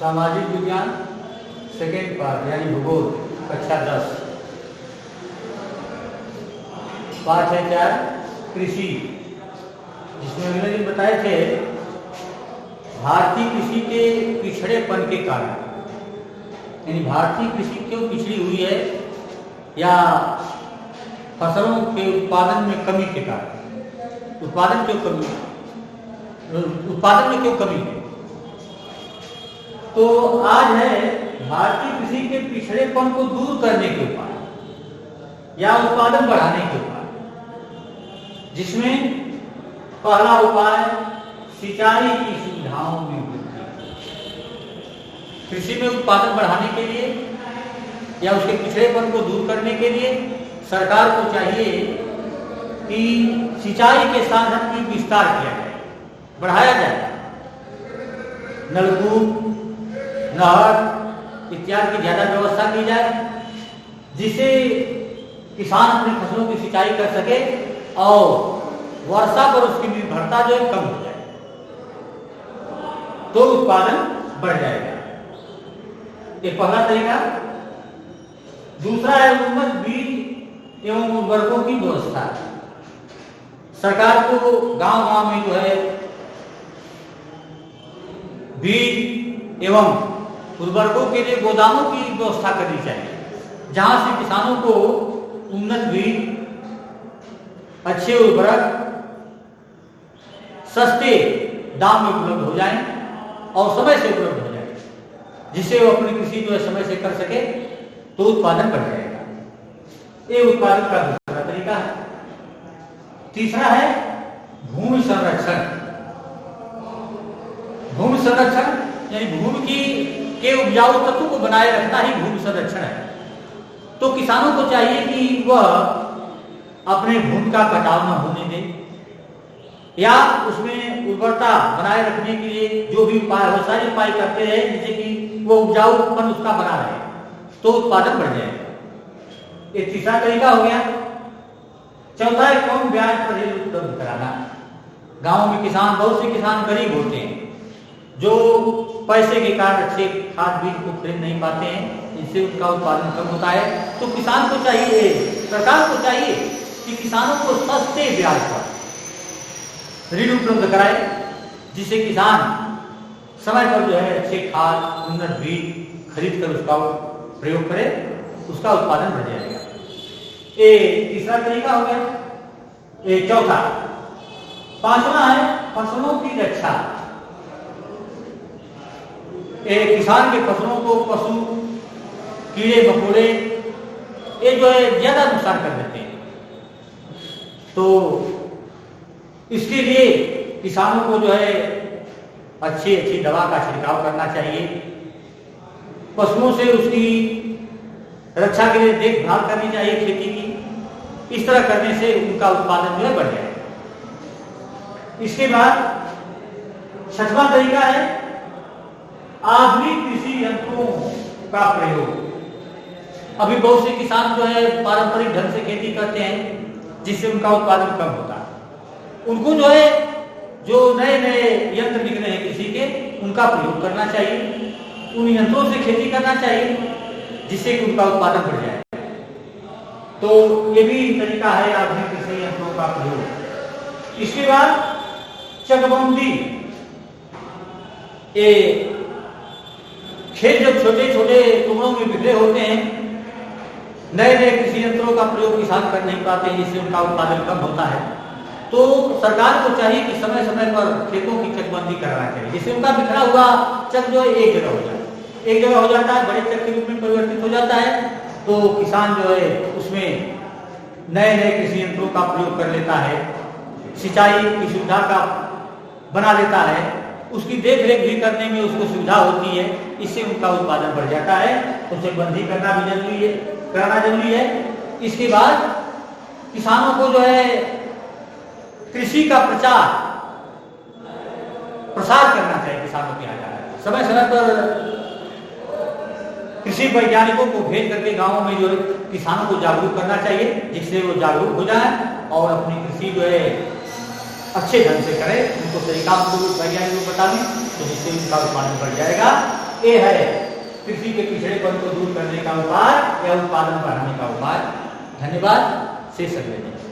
सामाजिक विज्ञान second part यानी भूगोल कक्षा 10 पाठ है 4 कृषि, जिसमें अगले दिन बताए थे भारतीय कृषि के पिछड़ेपन के कारण, यानी भारतीय कृषि क्यों पिछड़ी हुई है या फसलों के उत्पादन में कमी के कारण, उत्पादन में क्यों कमी है। तो आज है भारतीय कृषि के पिछड़ेपन को दूर करने के उपाय या उत्पादन बढ़ाने के उपाय, जिसमें पहला उपाय सिंचाई की सुविधाओं में वृद्धि। कृषि में उत्पादन बढ़ाने के लिए या उसके पिछड़ेपन को दूर करने के लिए सरकार को चाहिए कि सिंचाई के साधन की विस्तार किया जाए, बढ़ाया जाए। नलकूप, नहर इत्यादि की ज्यादा व्यवस्था की जाए, जिससे किसान अपनी फसलों की सिंचाई कर सके और वर्षा पर उसकी निर्भरता जो है कम हो जाए, तो उत्पादन बढ़ जाएगा। ये पहला तरीका। दूसरा है उन्नत बीज एवं उर्वरकों की व्यवस्था। सरकार को गांव-गांव में जो है बीज एवं उर्वरकों के लिए गोदामों की व्यवस्था करनी चाहिए, जहां से किसानों को उन्नत बीज, अच्छे उर्वरक सस्ते दाम में उपलब्ध हो जाएं और समय से उपलब्ध हो जाए, जिससे वो अपनी कृषि जो है समय से कर सके, तो उत्पादन बढ़ जाएगा। ये उत्पादन का दूसरा तरीका है। तीसरा है भूमि संरक्षण। भूमि संरक्षण यानी भूमि के उपजाऊ तत्व को बनाए रखना ही भूमि संरक्षण है। तो किसानों को चाहिए कि वह अपने भूमि का कटाव न होने दे या उसमें उर्वरता बनाए रखने के लिए जो भी उपाय हो, सारे उपाय करते रहे, जिससे कि वो उपजाऊपन उसका बना रहे, तो उत्पादन बढ़ जाएगा। ये तीसरा तरीका हो गया। चौथा है कम ब्याज पर ऋण उपलब्ध कराना। गांव में किसान, बहुत से किसान गरीब होते हैं, जो पैसे के कारण अच्छे खाद बीज को खरीद नहीं पाते हैं, इससे उनका उत्पादन कम होता है। तो किसान को चाहिए, सरकार को चाहिए कि किसानों को सस्ते ब्याज पर ऋण उपलब्ध कराए, जिससे किसान समय पर जो है अच्छे खाद, उन्नत बीज खरीद कर उसका प्रयोग करे, उसका उत्पादन बढ़ जाएगा। ये तीसरा तरीका हो गया। ये चौथा। पांचवा है फसलों की रक्षा। किसान के फसलों को पशु, कीड़े मकोड़े ये जो है ज्यादा नुकसान कर देते हैं, तो इसके लिए किसानों को जो है अच्छी अच्छी दवा का छिड़काव करना चाहिए। पशुओं से उसकी रक्षा के लिए देखभाल करनी चाहिए खेती की। इस तरह करने से उनका उत्पादन जो है बढ़ जाएगा। इसके बाद छठवां तरीका है आधुनिक कृषि यंत्रों का प्रयोग। अभी बहुत से किसान जो है पारंपरिक ढंग से खेती करते हैं, जिससे उनका उत्पादन कम होता है। उनको जो है जो नए नए यंत्र निकले हैं कृषि के, उनका प्रयोग करना चाहिए, उन यंत्रों से खेती करना चाहिए, जिससे कि उनका उत्पादन बढ़ जाए। तो ये भी तरीका है आधुनिक कृषि यंत्रों का प्रयोग। इसके बाद चकबंदी। ये खेत जब छोटे छोटे टुकड़ों में बिखरे होते हैं, नए नए कृषि यंत्रों का प्रयोग किसान कर नहीं पाते, जिससे उनका उत्पादन कम होता है। तो सरकार को चाहिए कि समय समय पर खेतों की चकबंदी कराना चाहिए, जिससे उनका बिखरा हुआ चक जो है एक जगह हो जाए, एक जगह हो जाता है, बड़े चक के रूप में परिवर्तित हो जाता है। तो किसान जो है उसमें नए नए कृषि यंत्रों का प्रयोग कर लेता है, सिंचाई की सुविधा का बना लेता है, उसकी देख रेख भी करने में उसको सुविधा होती है, इससे उनका उत्पादन बढ़ जाता है। तो चकबंदी करना भी जरूरी है, कराना जरूरी है। इसके बाद किसानों को जो है कृषि का प्रसार करना चाहिए। किसानों के यहाँ समय समय पर कृषि वैज्ञानिकों को भेज करके गांवों में जो है किसानों को जागरूक करना चाहिए, जिससे वो जागरूक हो जाए और अपनी कृषि जो है अच्छे ढंग से करें, उनको तरीका वैज्ञानिक को बता दें, तो जिससे उनका उत्पादन बढ़ जाएगा ये है कृषि के पिछड़ेपन को दूर करने का उपाय या उत्पादन बढ़ाने का उपाय। धन्यवाद। शेष अगले दिन।